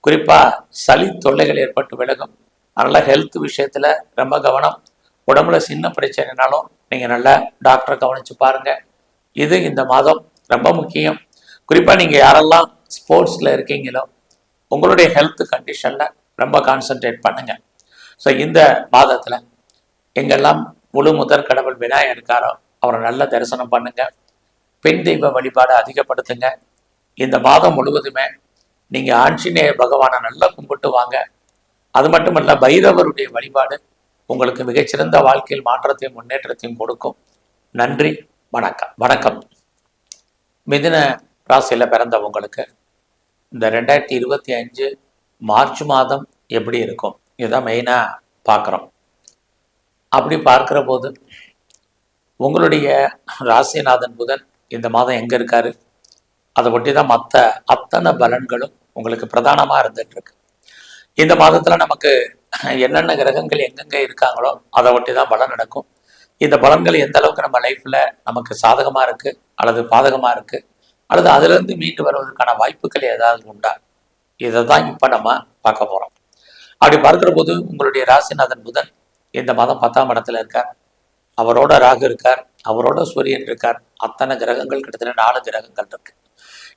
குறிப்பாக சளி தொல்லைகள் ஏற்பட்டு விலகும். அதனால் ஹெல்த் விஷயத்தில் ரொம்ப கவனம். உடம்புல சின்ன பிரச்சனைனாலும் நீங்கள் நல்லா டாக்டரை கவனித்து பாருங்கள். இது இந்த மாதம் ரொம்ப முக்கியம். குறிப்பாக நீங்கள் யாரெல்லாம் ஸ்போர்ட்ஸில் இருக்கீங்களோ உங்களுடைய ஹெல்த் கண்டிஷனில் ரொம்ப கான்சன்ட்ரேட் பண்ணுங்கள். ஸோ இந்த மாதத்தில் எங்கெல்லாம் முழு முதற் கடவுள் விநாயகர் இருக்காரோ அவரை நல்ல தரிசனம் பண்ணுங்கள். பெண் தெய்வ வழிபாடு அதிகப்படுத்துங்க. இந்த மாதம் முழுவதுமே நீங்கள் ஆஞ்சநேயர் பகவானை நல்லா கும்பிட்டு வாங்க. அது மட்டுமல்ல, பைரவருடைய வழிபாடு உங்களுக்கு மிகச்சிறந்த வாழ்க்கையில் மாற்றத்தையும் முன்னேற்றத்தையும் கொடுக்கும். நன்றி, வணக்கம். மிதுன ராசியில் பிறந்த உங்களுக்கு இந்த 2025 மார்ச் மாதம் எப்படி இருக்கும் இதுதான் மெயினாக பார்க்குறோம். அப்படி பார்க்குற போது உங்களுடைய ராசிநாதன் புதன் இந்த மாதம் எங்கே இருக்காரு, அதை ஒட்டி தான் மற்ற அத்தனை பலன்களும் உங்களுக்கு பிரதானமாக இருந்துகிட்ருக்கு. இந்த மாதத்தில் நமக்கு என்னென்ன கிரகங்கள் எங்கெங்கே இருக்காங்களோ அதை ஒட்டி தான் பலன் நடக்கும். இந்த பலன்கள் எந்த அளவுக்கு நம்ம லைஃப்பில் நமக்கு சாதகமாக இருக்குது அல்லது பாதகமாக இருக்குது அல்லது அதிலிருந்து மீண்டு வருவதற்கான வாய்ப்புகள் ஏதாவது உண்டா, இதை தான் இப்போ நம்ம பார்க்க போகிறோம். அப்படி பார்க்குற போது உங்களுடைய ராசிநாதன் புதன் இந்த மாதம் 10ஆம் இடத்துல இருக்கார். அவரோட ராகு இருக்கார், அவரோட சூரியன் இருக்கார். அத்தனை கிரகங்கள் கிட்டத்தட்ட 4 கிரகங்கள் இருக்கு.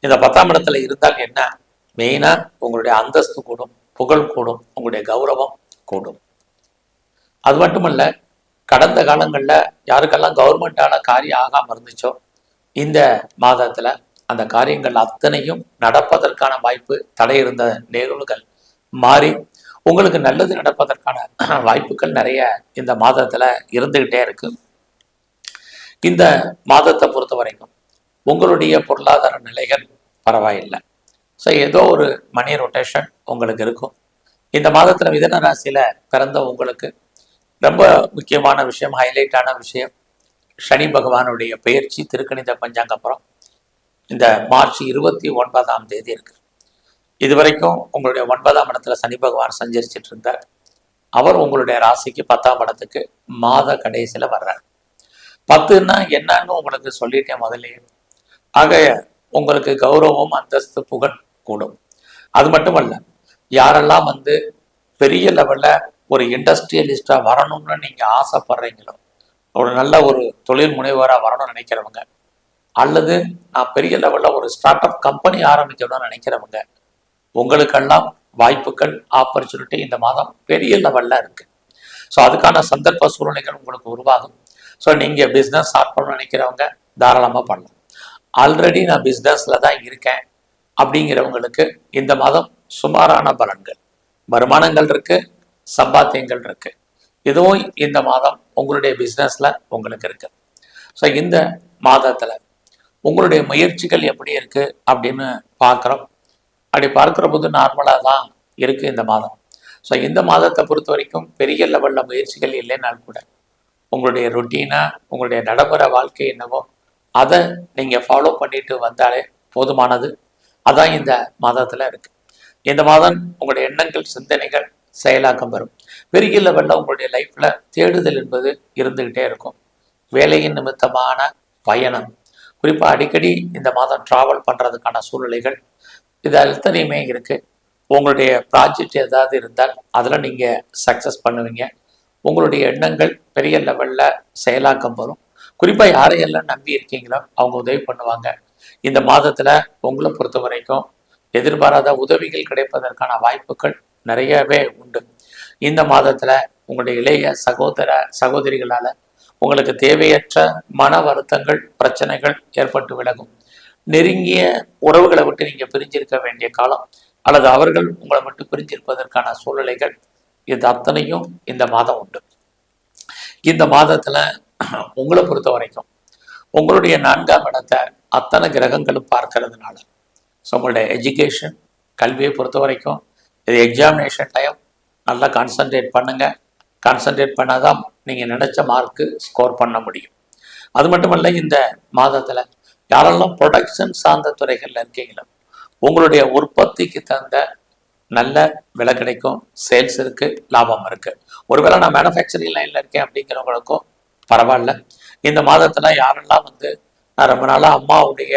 இந்த 10ஆம் இடத்துல இருந்தால் என்ன, மெயினா உங்களுடைய அந்தஸ்து கூடும், புகழ் கூடும், உங்களுடைய கௌரவம் கூடும். அது மட்டுமல்ல, கடந்த காலங்களில் யாருக்கெல்லாம் கவர்மெண்டால காரியம் ஆகாமல் இருந்துச்சோ இந்த மாதத்துல அந்த காரியங்கள் அத்தனையும் நடப்பதற்கான வாய்ப்பு, தடை இருந்த நிகழ்வுகள் மாறி உங்களுக்கு நல்லது நடப்பதற்கான வாய்ப்புகள் நிறைய இந்த மாதத்துல இருந்துகிட்டே இருக்கு. இந்த மாதத்தை பொறுத்த வரைக்கும் உங்களுடைய பொருளாதார நிலைகள் பரவாயில்லை. ஸோ ஏதோ ஒரு மணி ரொட்டேஷன் உங்களுக்கு இருக்கும். இந்த மாதத்துல மிதுன ராசியில பிறந்த உங்களுக்கு ரொம்ப முக்கியமான விஷயம், ஹைலைட்டான விஷயம், சனி பகவானுடைய பயிற்சி திருக்கணித பஞ்சாங்க அப்புறம் இந்த மார்ச் 29ஆம் தேதி இருக்கு. இதுவரைக்கும் உங்களுடைய 9ஆம் இடத்துல சனி பகவான் சஞ்சரிச்சிட்டு இருந்தார். அவர் உங்களுடைய ராசிக்கு 10ஆம் இடத்துக்கு மாத கடைசியில வர்றார். 10ன்னா என்னன்னு உங்களுக்கு சொல்லிட்டேன் முதல்ல. ஆக உங்களுக்கு கௌரவம், அந்தஸ்து, புகழ் கூடும். அது மட்டுமல்ல, யாரெல்லாம் பெரிய லெவல்ல ஒரு இண்டஸ்ட்ரியலிஸ்டா வரணும்னு நீங்க ஆசைப்படுறீங்களோ, ஒரு நல்ல ஒரு தொழில் முனைவராக வரணும்னு நினைக்கிறவங்க, அல்லது நான் பெரிய லெவலில் ஒரு ஸ்டார்ட் அப் கம்பெனி ஆரம்பிக்கணும்னு நினைக்கிறவங்க, உங்களுக்கெல்லாம் வாய்ப்புகள், ஆப்பர்ச்சுனிட்டி இந்த மாதம் பெரிய லெவலில் இருக்கு. ஸோ அதுக்கான சந்தர்ப்ப சூழ்நிலைகள் உங்களுக்கு உருவாகும். ஸோ நீங்கள் பிஸ்னஸ் ஸ்டார்ட் பண்ணணும்னு நினைக்கிறவங்க தாராளமாக பண்ணலாம். ஆல்ரெடி நான் பிஸ்னஸில் தான் இருக்கேன் அப்படிங்கிறவங்களுக்கு இந்த மாதம் சுமாரான பலன்கள், வருமானங்கள் இருக்கு, சம்பாத்தியங்கள் இருக்கு. இதுவும் இந்த மாதம் உங்களுடைய பிஸ்னஸ்ல உங்களுக்கு இருக்கு. ஸோ இந்த மாதத்துல உங்களுடைய முயற்சிகள் எப்படி இருக்கு அப்படின்னு பார்க்குறோம். அப்படி பார்க்குற போது நார்மலாக தான் இருக்கு இந்த மாதம். ஸோ இந்த மாதத்தை பொறுத்த வரைக்கும் பெரிய லெவலில் முயற்சிகள் இல்லைனாலும் கூட உங்களுடைய ரொட்டீனா, உங்களுடைய நடைமுறை வாழ்க்கை என்னவோ அதை நீங்கள் ஃபாலோ பண்ணிட்டு வந்தாலே போதுமானது. அதான் இந்த மாதத்தில் இருக்கு. இந்த மாதம் உங்களுடைய எண்ணங்கள், சிந்தனைகள் செயலாக்கம் வரும். பெரிய லெவலில் உங்களுடைய லைஃப்ல தேடுதல் என்பது இருந்துகிட்டே இருக்கும். வேலையின் நிமித்தமான பயணம், குறிப்பாக அடிக்கடி இந்த மாதம் டிராவல் பண்ணுறதுக்கான சூழ்நிலைகள் இது அத்தனையுமே இருக்கு. உங்களுடைய ப்ராஜெக்ட் ஏதாவது இருந்தால் அதில் நீங்கள் சக்ஸஸ் பண்ணுவீங்க. உங்களுடைய எண்ணங்கள் பெரிய லெவலில் செயலாக்கம் வரும். குறிப்பாக யாரையெல்லாம் நம்பி இருக்கீங்களோ அவங்க உதவி பண்ணுவாங்க. இந்த மாதத்தில் உங்களை பொறுத்த வரைக்கும் எதிர்பாராத உதவிகள் கிடைப்பதற்கான வாய்ப்புகள் நிறையவே உண்டு. இந்த மாதத்தில் உங்களுடைய இளைய சகோதர சகோதரிகளால் உங்களுக்கு தேவையற்ற மன வருத்தங்கள், பிரச்சனைகள் ஏற்பட்டு விலகும். நெருங்கிய உறவுகளை விட்டு நீங்கள் பிரிஞ்சிருக்க வேண்டிய காலம், அல்லது அவர்கள் உங்களை விட்டு பிரிஞ்சிருப்பதற்கான சூழ்நிலைகள் இது அத்தனையும் இந்த மாதம் உண்டு. இந்த மாதத்தில் உங்களை பொறுத்த வரைக்கும் உங்களுடைய 4ஆம் இடத்தை அத்தனை கிரகங்களும் பார்க்கறதுனால ஸோ உங்களுடைய எஜுகேஷன், கல்வியை பொறுத்த வரைக்கும் இது எக்ஸாமினேஷன் டைம், நல்லா கான்சன்ட்ரேட் பண்ணுங்கள். கான்சன்ட்ரேட் பண்ணால் தான் நீங்கள் நினச்ச மார்க்கு ஸ்கோர் பண்ண முடியும். அது மட்டுமல்ல, இந்த மாதத்தில் யாரெல்லாம் ப்ரொடக்ஷன் சார்ந்த துறைகளில் இருக்கீங்களோ உங்களுடைய உற்பத்திக்கு தகுந்த நல்ல விலை கிடைக்கும், சேல்ஸ் இருக்குது, லாபம் இருக்குது. ஒருவேளை நான் மேனுஃபேக்சரிங் லைனில் இருக்கேன் அப்படிங்கிறவங்களுக்கும் பரவாயில்ல. இந்த மாதத்தில் யாரெல்லாம் நான் ரொம்ப நாளாக அம்மாவுடைய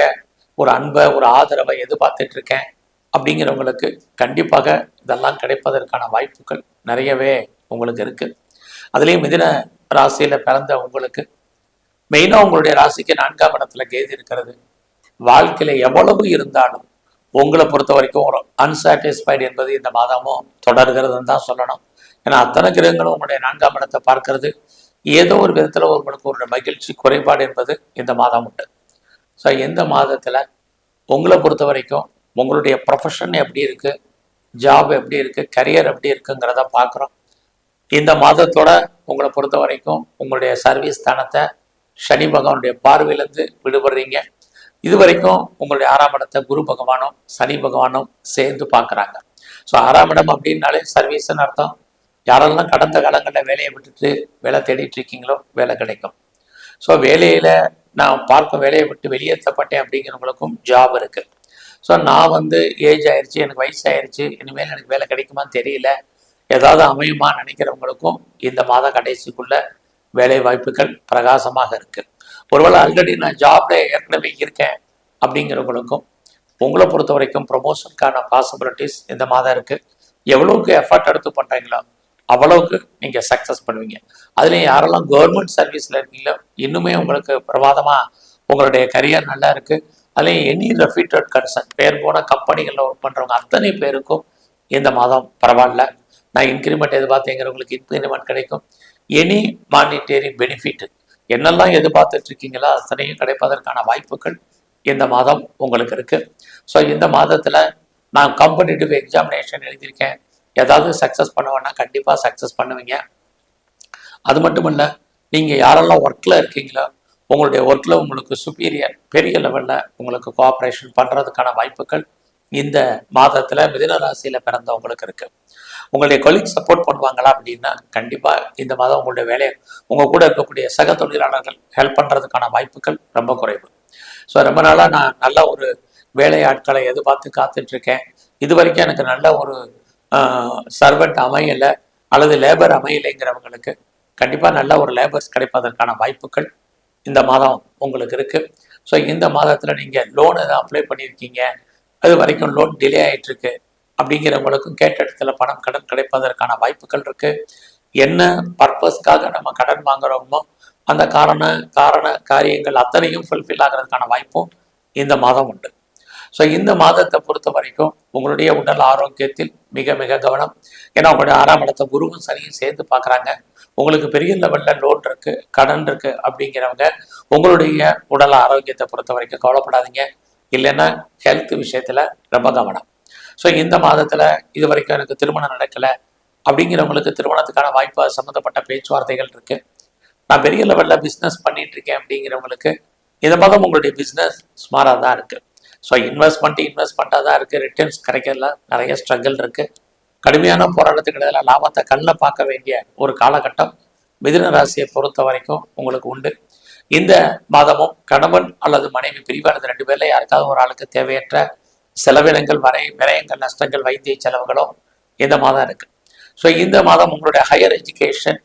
ஒரு அன்பை, ஒரு ஆதரவை எதிர்பார்த்துட்டு இருக்கேன் அப்படிங்கிறவங்களுக்கு கண்டிப்பாக இதெல்லாம் கிடைப்பதற்கான வாய்ப்புகள் நிறையவே உங்களுக்கு இருக்குது. அதுலேயும் மிதுன ராசியில் பிறந்த உங்களுக்கு மெயினாக உங்களுடைய ராசிக்கு 4ஆம் இடத்துல கேது இருக்கிறது. வாழ்க்கையில் எவ்வளவு இருந்தாலும் உங்களை பொறுத்த வரைக்கும் ஒரு அன்சாட்டிஸ்ஃபைடு என்பது இந்த மாதமும் தொடர்கிறதுன்னு தான் சொல்லணும். ஏன்னா அத்தனை கிரகங்களும் உங்களுடைய 4ஆம் இடத்தை பார்க்கறது ஏதோ ஒரு விதத்தில் உங்களுக்கு ஒரு மகிழ்ச்சி குறைபாடு என்பது இந்த மாதம் உண்டு. ஸோ இந்த மாதத்தில் உங்களை பொறுத்த வரைக்கும் உங்களுடைய ப்ரொஃபஷன் எப்படி இருக்குது, ஜாப் எப்படி இருக்குது, கரியர் எப்படி இருக்குங்கிறத பார்க்குறோம். இந்த மாதத்தோட உங்களை பொறுத்த வரைக்கும் உங்களுடைய சர்வீஸ் ஸ்தானத்தை சனி பகவானுடைய பார்வையிலேருந்து விடுபடுறீங்க. இது வரைக்கும் உங்களுடைய 6ஆம் இடத்தை குரு பகவானும் சனி பகவானும் சேர்ந்து பார்க்குறாங்க. ஸோ 6ஆம் இடம் அப்படின்னாலே சர்வீஸ்ன்னு அர்த்தம். யாரெல்லாம் கடந்த காலங்களில் வேலையை விட்டுட்டு வேலை தேடிட்டு இருக்கீங்களோ வேலை கிடைக்கும். ஸோ வேலையில் நான் பார்க்கும் வேலையை விட்டு வெளியேற்றப்பட்டேன் அப்படிங்கிறவங்களுக்கும் ஜாப் இருக்குது. ஸோ நான் ஏஜ் ஆயிடுச்சு, எனக்கு வயசாயிருச்சு, இனிமேல் எனக்கு வேலை கிடைக்குமான்னு தெரியல, ஏதாவது அமையுமா நினைக்கிறவங்களுக்கும் இந்த மாத கடைசிக்குள்ள வேலை வாய்ப்புகள் பிரகாசமாக இருக்குது. ஒருவேளை ஆல்ரெடி நான் ஜாப்ல ஏற்கனவே இருக்கேன் அப்படிங்கிறவங்களுக்கும் உங்களை பொறுத்த வரைக்கும் ப்ரொமோஷனுக்கான பாசிபிலிட்டிஸ் இந்த மாதம் இருக்குது. எவ்வளோக்கு எஃபர்ட் எடுத்து பண்ணுறீங்களோ அவ்வளவுக்கு நீங்கள் சக்ஸஸ் பண்ணுவீங்க. அதுலேயும் யாரெல்லாம் கவர்மெண்ட் சர்வீஸில் இருக்கீங்களோ இன்னுமே உங்களுக்கு பிரமாதமாக உங்களுடைய கரியர் நல்லா இருக்குது. அதுலேயும் எனி ரெஃப்யூட்டட் கன்சர்ன் பேர் போன கம்பெனிகளில் ஒர்க் பண்ணுறவங்க அத்தனை பேருக்கும் இந்த மாதம் பரவாயில்ல, நான் இன்க்ரிமெண்ட் எதிர்பார்த்தேங்கிறவங்களுக்கு இன்க்ரிமெண்ட் கிடைக்கும். எனி மானிட்டரி பெனிஃபிட் என்னெல்லாம் எதிர்பார்த்துட்டு இருக்கீங்களோ அத்தனையும் கிடைப்பதற்கான வாய்ப்புகள் இந்த மாதம் உங்களுக்கு இருக்குது. ஸோ இந்த மாதத்தில் நான் காம்படிட்டிவ் எக்ஸாமினேஷன் எழுதியிருக்கேன், ஏதாவது சக்ஸஸ் பண்ணுவேன்னா கண்டிப்பாக சக்ஸஸ் பண்ணுவீங்க. அது மட்டும் இல்லை, நீங்கள் யாரெல்லாம் ஒர்க்கில் இருக்கீங்களோ உங்களுடைய ஒர்க்கில் உங்களுக்கு சுப்பீரியர் பெரிய லெவலில் உங்களுக்கு கோஆப்ரேஷன் பண்ணுறதுக்கான வாய்ப்புகள் இந்த மாதத்தில் மிதுன ராசியில் பிறந்தவங்களுக்கு இருக்குது. உங்களுடைய கொலீக் சப்போர்ட் பண்ணுவாங்களா அப்படின்னா கண்டிப்பாக இந்த மாதம் உங்களுடைய வேலையை உங்கள் கூட இருக்கக்கூடிய சக தொழிலாளர்கள் ஹெல்ப் பண்ணுறதுக்கான வாய்ப்புகள் ரொம்ப குறைவு. ஸோ ரொம்ப நாளாக நான் நல்ல ஒரு வேலை ஆட்களை எதிர்பார்த்து காத்துட்ருக்கேன், இது வரைக்கும் எனக்கு நல்ல ஒரு சர்வெண்ட் அமையலை அல்லது லேபர் அமையலைங்கிறவங்களுக்கு கண்டிப்பாக நல்ல ஒரு லேபர்ஸ் கிடைப்பதற்கான வாய்ப்புகள் இந்த மாதம் உங்களுக்கு இருக்குது. ஸோ இந்த மாதத்தில் நீங்கள் லோன் எதாவது அப்ளை பண்ணியிருக்கீங்க, அது வரைக்கும் லோன் டிலே ஆகிட்டுருக்கு அப்படிங்கிறவங்களுக்கும் கேட்ட இடத்துல கடன் கிடைப்பதற்கான வாய்ப்புகள் இருக்குது. என்ன பர்பஸ்க்காக நம்ம கடன் வாங்குறோமோ அந்த காரியங்கள் அத்தனையும் ஃபுல்ஃபில் ஆகிறதுக்கான வாய்ப்பும் இந்த மாதம் உண்டு. ஸோ இந்த மாதத்தை பொறுத்த வரைக்கும் உங்களுடைய உடல் ஆரோக்கியத்தில் மிக மிக கவனம். ஏன்னா உங்களுடைய 6ஆம் இடத்தை குருவும் சனியும் சேர்ந்து பார்க்குறாங்க. உங்களுக்கு பெரிய லெவலில் லோன் இருக்குது, கடன் இருக்குது அப்படிங்கிறவங்க உங்களுடைய உடல் ஆரோக்கியத்தை பொறுத்த வரைக்கும் கவலைப்படாதீங்க. இல்லைன்னா ஹெல்த் விஷயத்தில் ரொம்ப கவனம். ஸோ இந்த மாதத்தில் இது வரைக்கும் எனக்கு திருமணம் நடக்கலை அப்படிங்கிறவங்களுக்கு திருமணத்துக்கான வாய்ப்பு சம்மந்தப்பட்ட பேச்சுவார்த்தைகள் இருக்குது. நான் பெரிய லெவலில் பிஸ்னஸ் பண்ணிகிட்ருக்கேன் அப்படிங்கிறவங்களுக்கு இந்த மாதம் உங்களுடைய பிஸ்னஸ் ஸ்மாராக தான் இருக்குது. ஸோ இன்வெஸ்ட்மெண்ட்டாக தான் இருக்குது, ரிட்டர்ன்ஸ் கிடைக்கிறதுல நிறைய ஸ்ட்ரகிள் இருக்குது. கடுமையான போராட்டத்துக்கு இடையில லாபத்தை கண்ணில் பார்க்க வேண்டிய ஒரு காலகட்டம் மிதுன ராசியை பொறுத்த வரைக்கும் உங்களுக்கு உண்டு. இந்த மாதமும் கணவன் அல்லது மனைவி பிரிவானது 2 பேரில் யாருக்காவது ஒரு ஆளுக்கு தேவையற்ற செலவினங்கள் விரயங்கள் நஷ்டங்கள் வைத்திய செலவுகளும் இந்த மாதம் இருக்குது. ஸோ இந்த மாதம் உங்களுடைய ஹையர் எஜுகேஷன்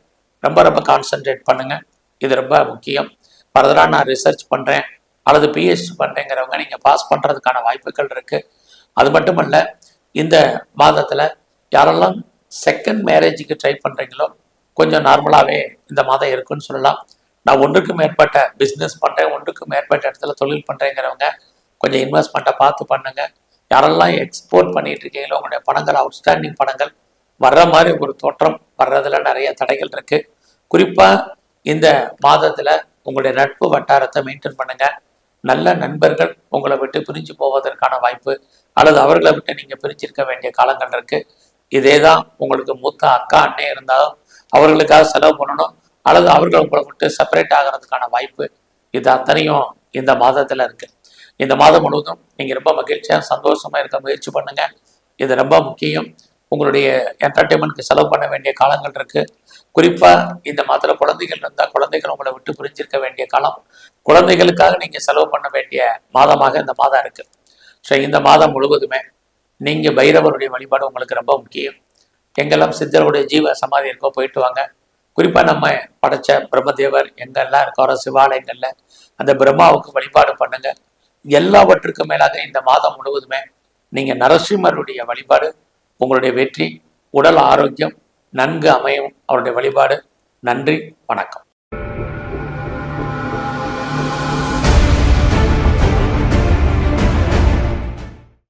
ரொம்ப ரொம்ப கான்சென்ட்ரேட் பண்ணுங்கள், இது ரொம்ப முக்கியம். ஃபர்தராக நான் ரிசர்ச் பண்ணுறேன் அல்லது பிஹெச்டி பண்ணுறேங்கிறவங்க நீங்கள் பாஸ் பண்ணுறதுக்கான வாய்ப்புகள் இருக்குது. அது மட்டுமல்ல, இந்த மாதத்தில் யாரெல்லாம் செகண்ட் மேரேஜுக்கு ட்ரை பண்ணுறீங்களோ கொஞ்சம் நார்மலாகவே இந்த மாதம் இருக்குன்னு சொல்லலாம். நான் ஒன்றுக்கு மேற்பட்ட பிஸ்னஸ் பண்ணுறேன், ஒன்றுக்கு மேற்பட்ட இடத்துல தொழில் பண்ணுறேங்கிறவங்க கொஞ்சம் இன்வெஸ்ட்மெண்ட்டை பார்த்து பண்ணுங்கள். யாரெல்லாம் எக்ஸ்போர்ட் பண்ணிகிட்டு இருக்கீங்களோ உங்களுடைய பணங்கள் அவுட்ஸ்டாண்டிங் பணங்கள் வர்ற மாதிரி ஒரு தோற்றம் வர்றதுல நிறைய தடைகள் இருக்குது. குறிப்பாக இந்த மாதத்தில் உங்களுடைய நட்பு வட்டாரத்தை மெயின்டைன் பண்ணுங்கள். நல்ல நண்பர்கள் உங்களை விட்டு பிரிஞ்சு போவதற்கான வாய்ப்பு அல்லது அவர்களை விட்டு நீங்கள் பிரிஞ்சிருக்க வேண்டிய காலங்கள் இருக்குது. இதே தான் உங்களுக்கு மூத்த அக்கா அண்ணே இருந்தாலும் அவர்களுக்காக செலவு பண்ணணும் அல்லது அவர்கள் உங்களை விட்டு செப்பரேட் ஆகிறதுக்கான வாய்ப்பு இது அத்தனையும் இந்த மாதத்தில் இருக்குது. இந்த மாதம் முழுவதும் நீங்கள் ரொம்ப மகிழ்ச்சியாக சந்தோஷமாக இருக்க முயற்சி பண்ணுங்கள், இது ரொம்ப முக்கியம். உங்களுடைய என்டர்டெயின்மெண்ட்க்கு செலவு பண்ண வேண்டிய காலங்கள் இருக்குது. குறிப்பாக இந்த மாதத்தில் குழந்தைகள் இருந்தால் குழந்தைகள் உங்களை விட்டு பிரிஞ்சிருக்க வேண்டிய காலம், குழந்தைகளுக்காக நீங்கள் செலவு பண்ண வேண்டிய மாதமாக இந்த மாதம் இருக்குது. ஸோ இந்த மாதம் முழுவதுமே நீங்கள் பைரவருடைய வழிபாடு உங்களுக்கு ரொம்ப முக்கியம். எங்கெல்லாம் சித்தருடைய ஜீவ சமாதி இருக்கோ போயிட்டு வாங்க. குறிப்பாக நம்ம படைச்ச பிரம்மதேவர் எங்கெல்லாம் இருக்காரோ சிவாலயங்களில் அந்த பிரம்மாவுக்கு வழிபாடு பண்ணுங்கள். எல்லாவற்றுக்கும் மேலாக இந்த மாதம் முழுவதுமே நீங்கள் நரசிம்மருடைய வழிபாடு உங்களுடைய வெற்றி, உடல் ஆரோக்கியம் நன்கு அமையும் அவருடைய வழிபாடு. நன்றி, வணக்கம்.